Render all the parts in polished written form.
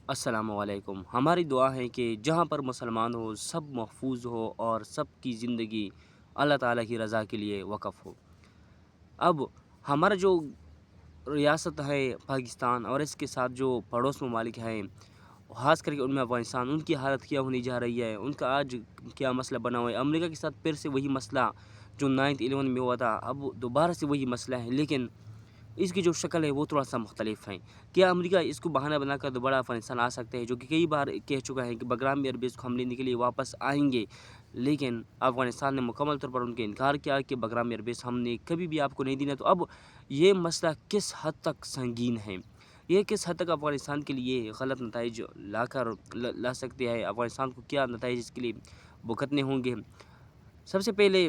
السلام علیکم۔ ہماری دعا ہے کہ جہاں پر مسلمان ہو سب محفوظ ہو اور سب کی زندگی اللہ تعالیٰ کی رضا کے لیے وقف ہو۔ اب ہمارا جو ریاست ہے پاکستان اور اس کے ساتھ جو پڑوس ممالک ہیں، خاص کر کے ان میں افغانستان، ان کی حالت کیا ہونے جا رہی ہے، ان کا آج کیا مسئلہ بنا ہوا ہے۔ امریکہ کے ساتھ پھر سے وہی مسئلہ جو 9/11 میں ہوا تھا، اب دوبارہ سے وہی مسئلہ ہے، لیکن اس کی جو شکل ہے وہ تھوڑا سا مختلف ہے۔ کیا امریکہ اس کو بہانہ بنا کر دوبارہ افغانستان آ سکتے ہیں، جو کہ کئی بار کہہ چکا ہے کہ بگرام ایئر بیس کو حملے لینے کے لیے واپس آئیں گے، لیکن افغانستان نے مکمل طور پر ان کے انکار کیا کہ بگرام ایئر بیس ہم نے کبھی بھی آپ کو نہیں دینا۔ تو اب یہ مسئلہ کس حد تک سنگین ہے، یہ کس حد تک افغانستان کے لیے غلط نتائج لا سکتے ہیں، افغانستان کو کیا نتائج اس کے لیے بھگتنے ہوں گے۔ سب سے پہلے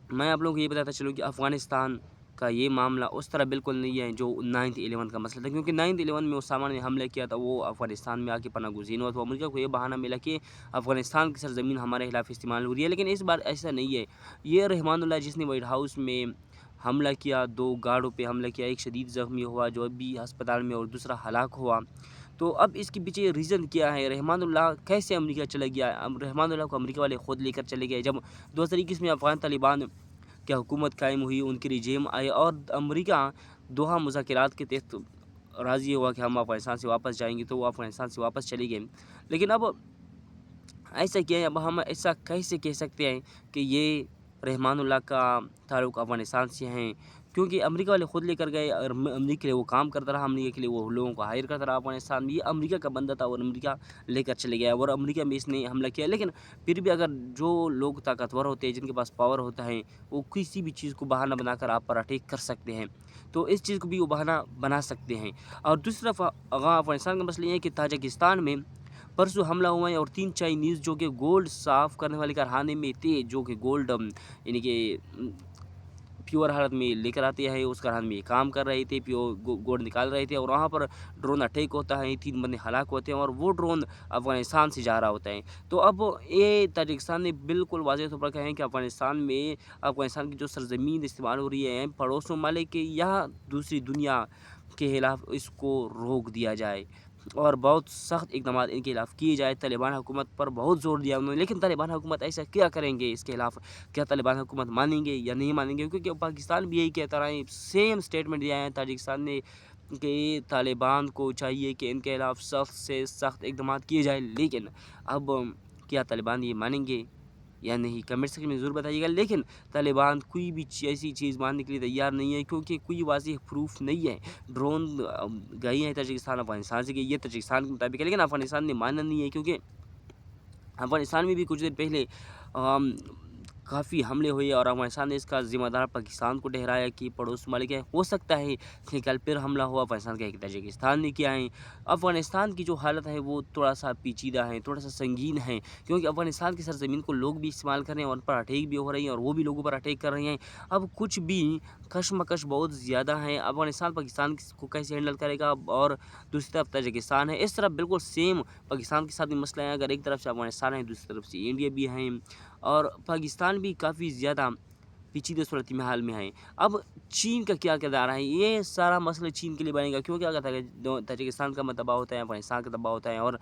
میں آپ لوگوں کو یہ بتاتا چلوں کہ افغانستان کا یہ معاملہ اس طرح بالکل نہیں ہے جو 9/11 کا مسئلہ تھا، کیونکہ 9/11 میں اسامہ نے حملہ کیا تھا، وہ افغانستان میں آ کے پناہ گزین ہوا، تو امریکہ کو یہ بہانہ ملا کہ افغانستان کی سرزمین ہمارے خلاف استعمال ہو رہی ہے، لیکن اس بار ایسا نہیں ہے۔ یہ رحمان اللہ جس نے وائٹ ہاؤس میں حملہ کیا، 2 گارڈوں پہ حملہ کیا، ایک شدید زخمی ہوا جو ابھی ہسپتال میں اور دوسرا ہلاک ہوا۔ تو اب اس کے پیچھے ریزن کیا ہے؟ رحمان اللہ کیسے امریکہ چلا گیا؟ رحمان اللہ کو امریکہ والے خود لے کر چلے گئے جب 2021 میں افغان طالبان کی حکومت قائم ہوئی، ان کی رجیم آئے اور امریکہ دوحہ مذاکرات کے تحت راضی ہوا کہ ہم افغانستان سے واپس جائیں گے، تو وہ افغانستان سے واپس چلے گئے۔ لیکن اب ایسا کیا ہے، اب ہم ایسا کیسے کہہ سکتے ہیں کہ یہ رحمان اللہ کا تعلق افغانستان سے ہیں، کیونکہ امریکہ والے خود لے کر گئے اور امریکہ کے لیے وہ کام کرتا رہا، امریکہ کے لیے وہ لوگوں کو ہائر کرتا رہا۔ افغانستان بھی امریکہ کا بندہ تھا اور امریکہ لے کر چلے گیا اور امریکہ میں اس نے حملہ کیا، لیکن پھر بھی اگر جو لوگ طاقتور ہوتے ہیں، جن کے پاس پاور ہوتا ہے، وہ کسی بھی چیز کو بہانہ بنا کر آپ پر اٹیک کر سکتے ہیں، تو اس چیز کو بھی وہ بہانہ بنا سکتے ہیں۔ اور دوسری طرف افغانستان کا مسئلہ یہ ہے کہ تاجکستان میں پرسوں حملہ ہوا ہے اور 3 چائنیز جو کہ گولڈ صاف کرنے والے کارخانے میں تھے، جو کہ گولڈ یعنی کہ پیور حالت میں لے کر آتے ہیں، اس کارخانے میں کام کر رہے تھے، پیور گولڈ نکال رہے تھے، اور وہاں پر ڈرون اٹیک ہوتا ہے، 3 بندے ہلاک ہوتے ہیں اور وہ ڈرون افغانستان سے جا رہا ہوتا ہے۔ تو اب یہ تاجکستان نے بالکل واضح طور پر کہا ہے کہ افغانستان کی جو سرزمین استعمال ہو رہی ہے پڑوس ممالک کے یا دوسری دنیا کے خلاف، اس کو روک دیا جائے اور بہت سخت اقدامات ان کے خلاف کیے جائے۔ طالبان حکومت پر بہت زور دیا انہوں نے، لیکن طالبان حکومت ایسا کیا کریں گے اس کے خلاف؟ کیا طالبان حکومت مانیں گے یا نہیں مانیں گے؟ کیونکہ پاکستان بھی یہی کہتا رہا ہے، سیم سٹیٹمنٹ دیا ہے تاجکستان نے کہ طالبان کو چاہیے کہ ان کے خلاف سخت سے سخت اقدامات کیے جائے، لیکن اب کیا طالبان یہ مانیں گے یا نہیں؟ کمنٹ سیکشن میں ضرور بتائیے گا، لیکن طالبان کوئی بھی ایسی چیز ماننے کے لیے تیار نہیں ہے، کیونکہ کوئی واضح پروف نہیں ہے۔ ڈرون گئی ہے تاجکستان، افغانستان سے گئی، یہ تاجکستان کے مطابق ہے، لیکن افغانستان نے ماننا نہیں ہے، کیونکہ افغانستان میں بھی کچھ دن پہلے کافی حملے ہوئے اور افغانستان نے اس کا ذمہ دار پاکستان کو ٹھہرایا کہ پڑوس ممالک ہے، ہو سکتا ہے کہ کل پھر حملہ ہوا افغانستان کا، ایک تاجکستان نے کیا ہے۔ افغانستان کی جو حالت ہے وہ تھوڑا سا پیچیدہ ہے، تھوڑا سا سنگین ہے، کیونکہ افغانستان کی سرزمین کو لوگ بھی استعمال کر رہے ہیں اور ان پر اٹیک بھی ہو رہی ہیں اور وہ بھی لوگوں پر اٹیک کر رہے ہیں۔ اب کچھ بھی کشمکش بہت زیادہ ہے، افغانستان پاکستان کو کیسے ہینڈل کرے گا، اور دوسری طرف تاجکستان ہے، اس طرح بالکل سیم پاکستان کے ساتھ بھی مسئلہ ہے، اگر ایک طرف سے افغانستان ہے دوسری طرف سے انڈیا بھی ہیں، اور پاکستان بھی کافی زیادہ پیچیدہ صورتحال میں ہے۔ اب چین کا کیا کردار ہے؟ یہ سارا مسئلہ چین کے لیے بنے گا، کیونکہ اگر تاجکستان کا تباہ ہوتا ہے، افغانستان کا تباہ ہوتا ہے اور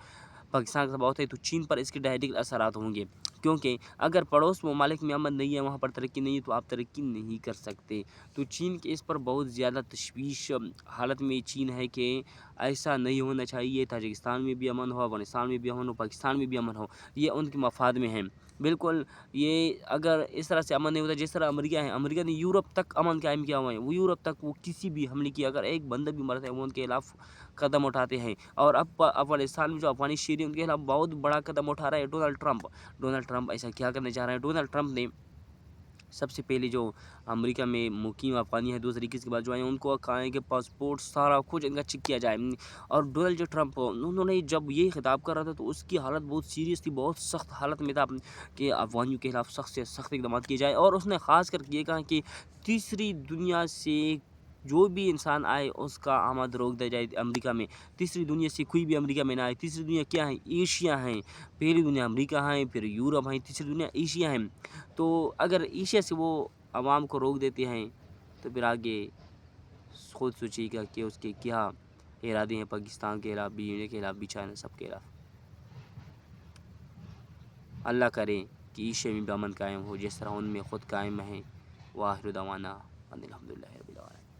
پاکستان کا تباہ ہوتا ہے، تو چین پر اس کے ڈائریکٹ اثرات ہوں گے، کیونکہ اگر پڑوس ممالک میں امن نہیں ہے، وہاں پر ترقی نہیں ہے، تو آپ ترقی نہیں کر سکتے۔ تو چین کے اس پر بہت زیادہ تشویش حالت میں چین ہے کہ ایسا نہیں ہونا چاہیے، تاجکستان میں بھی امن ہو، افغانستان میں بھی امن ہو، پاکستان میں بھی امن ہو، یہ ان کے مفاد میں ہے۔ بالکل، یہ اگر اس طرح سے امن نہیں ہوتا جس طرح امریکہ ہے، امریکہ نے یورپ تک امن قائم کیا ہوا ہے، وہ یورپ تک وہ کسی بھی حملے کی اگر ایک بندہ بھی مرتا ہے وہ ان کے خلاف قدم اٹھاتے ہیں، اور اب افغانستان میں جو افغانی شہری ہیں ان کے خلاف بہت بڑا قدم اٹھا رہا ہے ڈونلڈ ٹرمپ ایسا کیا کرنے جا رہا ہے؟ ڈونلڈ ٹرمپ نے سب سے پہلے جو امریکہ میں مقیم افغانی ہے 2021 کے بعد جو آئے ہیں، ان کو کہا ہے کہ پاسپورٹ سارا کچھ ان کا چیک کیا جائے، اور ڈونلڈ ٹرمپ انہوں نے جب یہ خطاب کر رہا تھا تو اس کی حالت بہت سیریس تھی، بہت سخت حالت میں تھا کہ افغانیوں کے خلاف سخت سے سخت اقدامات کیے جائے، اور اس نے خاص کر کے یہ کہا کہ تیسری دنیا سے جو بھی انسان آئے اس کا آمد روک دیا جائے امریکہ میں، تیسری دنیا سے کوئی بھی امریکہ میں نہ آئے۔ تیسری دنیا کیا ہے؟ ایشیا ہیں، پہلی دنیا امریکہ ہیں، پھر یورپ ہیں، تیسری دنیا ایشیا ہیں۔ تو اگر ایشیا سے وہ عوام کو روک دیتے ہیں تو پھر آگے خود سوچیے گا کہ اس کے کیا ارادے ہیں پاکستان کے خلاف بھی، انڈیا کے خلاف بھی، چائنا، سب کے خلاف۔ اللہ کرے کہ ایشیا میں بھی امن قائم ہو جس طرح ان میں خود قائم ہیں۔ وآخر دعوانا ان الحمد للہ رب العالمین۔